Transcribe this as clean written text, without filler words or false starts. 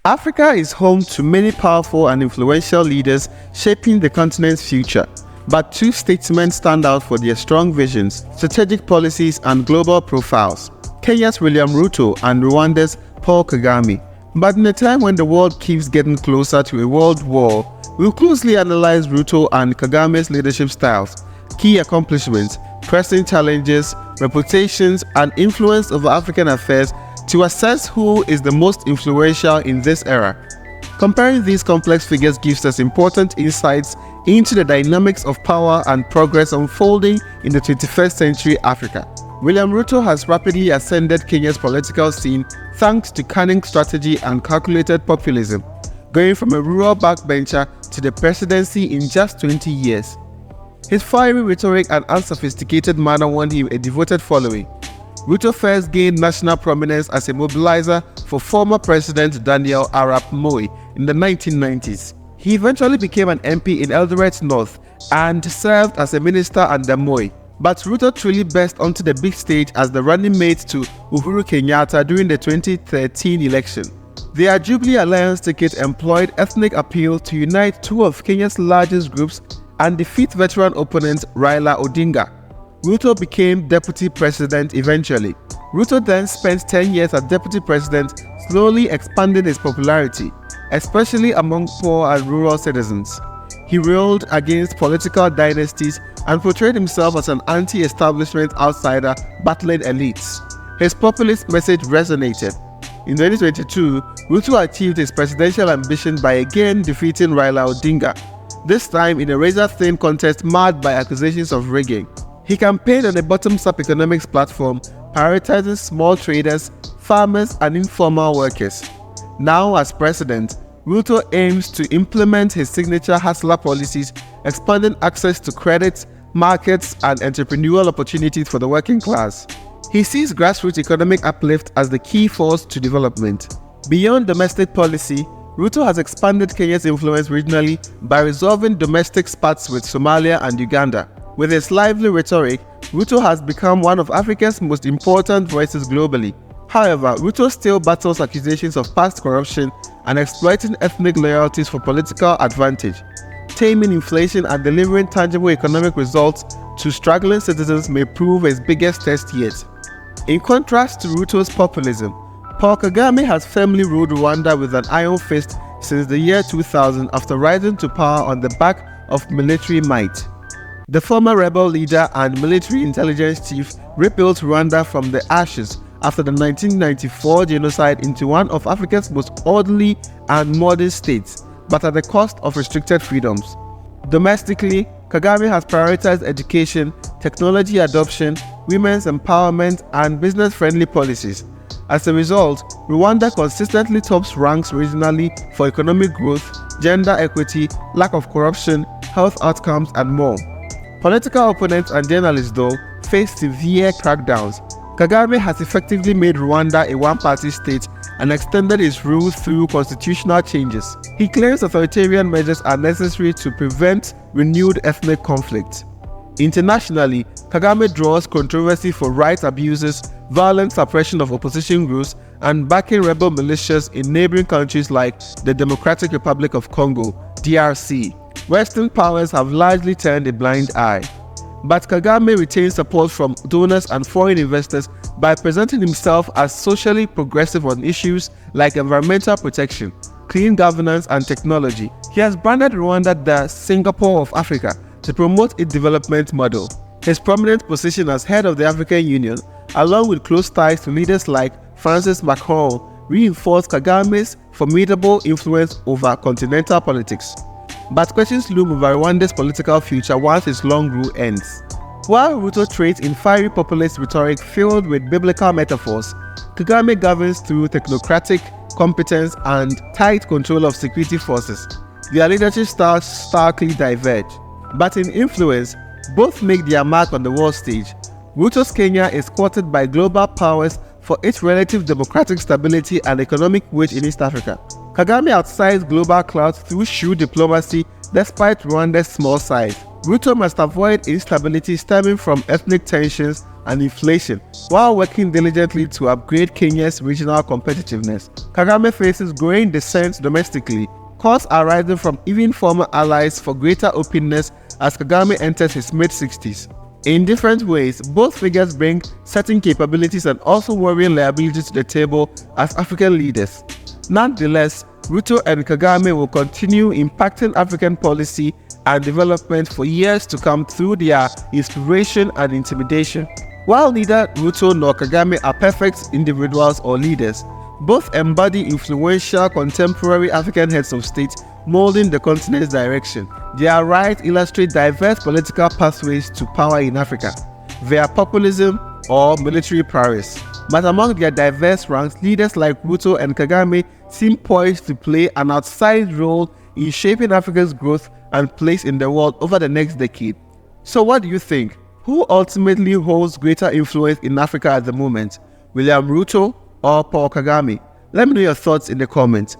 Africa is home to many powerful and influential leaders shaping the continent's future, but two statesmen stand out for their strong visions, strategic policies, and global profiles: Kenya's William Ruto and Rwanda's Paul Kagame. But in a time when the world keeps getting closer to a world war, we'll closely analyze Ruto and Kagame's leadership styles, key accomplishments, pressing challenges, reputations, and influence over African affairs to assess who is the most influential in this era. Comparing these complex figures gives us important insights into the dynamics of power and progress unfolding in the 21st century Africa. William Ruto has rapidly ascended Kenya's political scene thanks to cunning strategy and calculated populism, going from a rural backbencher to the presidency in just 20 years. His fiery rhetoric and unsophisticated manner won him a devoted following. Ruto first gained national prominence as a mobilizer for former President Daniel Arap Moi in the 1990s. He eventually became an MP in Eldoret North and served as a minister under Moi. But Ruto truly burst onto the big stage as the running mate to Uhuru Kenyatta during the 2013 election. Their Jubilee Alliance ticket employed ethnic appeal to unite two of Kenya's largest groups and defeat veteran opponent Raila Odinga. Ruto became deputy president eventually. Ruto then spent 10 years as deputy president, slowly expanding his popularity, especially among poor and rural citizens. He railed against political dynasties and portrayed himself as an anti-establishment outsider battling elites. His populist message resonated. In 2022, Ruto achieved his presidential ambition by again defeating Raila Odinga, this time in a razor-thin contest marred by accusations of rigging. He campaigned on a bottoms-up economics platform, prioritizing small traders, farmers, and informal workers. Now as president, Ruto aims to implement his signature hustler policies, expanding access to credit, markets, and entrepreneurial opportunities for the working class. He sees grassroots economic uplift as the key force to development. Beyond domestic policy, Ruto has expanded Kenya's influence regionally by resolving domestic spats with Somalia and Uganda. With his lively rhetoric, Ruto has become one of Africa's most important voices globally. However, Ruto still battles accusations of past corruption and exploiting ethnic loyalties for political advantage. Taming inflation and delivering tangible economic results to struggling citizens may prove his biggest test yet. In contrast to Ruto's populism, Paul Kagame has firmly ruled Rwanda with an iron fist since the year 2000 after rising to power on the back of military might. The former rebel leader and military intelligence chief rebuilt Rwanda from the ashes after the 1994 genocide into one of Africa's most orderly and modern states, but at the cost of restricted freedoms. Domestically, Kagame has prioritized education, technology adoption, women's empowerment, and business-friendly policies. As a result, Rwanda consistently tops ranks regionally for economic growth, gender equity, lack of corruption, health outcomes, and more. Political opponents and journalists, though, face severe crackdowns. Kagame has effectively made Rwanda a one-party state and extended its rule through constitutional changes. He claims authoritarian measures are necessary to prevent renewed ethnic conflict. Internationally, Kagame draws controversy for rights abuses, violent suppression of opposition groups, and backing rebel militias in neighboring countries like the Democratic Republic of Congo, DRC. Western powers have largely turned a blind eye. But Kagame retains support from donors and foreign investors by presenting himself as socially progressive on issues like environmental protection, clean governance, and technology. He has branded Rwanda the Singapore of Africa to promote its development model. His prominent position as head of the African Union, along with close ties to leaders like Francis Macron, reinforce Kagame's formidable influence over continental politics. But questions loom over Rwanda's political future once his long rule ends. While Ruto trades in fiery populist rhetoric filled with biblical metaphors, Kagame governs through technocratic competence and tight control of security forces. Their leadership styles starkly diverge. But in influence, both make their mark on the world stage. Ruto's Kenya is courted by global powers for its relative democratic stability and economic weight in East Africa. Kagame outsides global clouds through shrewd diplomacy despite Rwanda's small size. Ruto must avoid instability stemming from ethnic tensions and inflation, while working diligently to upgrade Kenya's regional competitiveness. Kagame faces growing dissent domestically. Calls are rising from even former allies for greater openness as Kagame enters his mid-60s. In different ways, both figures bring certain capabilities and also worrying liabilities to the table as African leaders. Nonetheless, Ruto and Kagame will continue impacting African policy and development for years to come through their inspiration and intimidation. While neither Ruto nor Kagame are perfect individuals or leaders, both embody influential contemporary African heads of state molding the continent's direction. Their rights illustrate diverse political pathways to power in Africa, via populism or military prowess. But among their diverse ranks, leaders like Ruto and Kagame seem poised to play an outsized role in shaping Africa's growth and place in the world over the next decade. So what do you think? Who ultimately holds greater influence in Africa at the moment? William Ruto or Paul Kagame? Let me know your thoughts in the comments.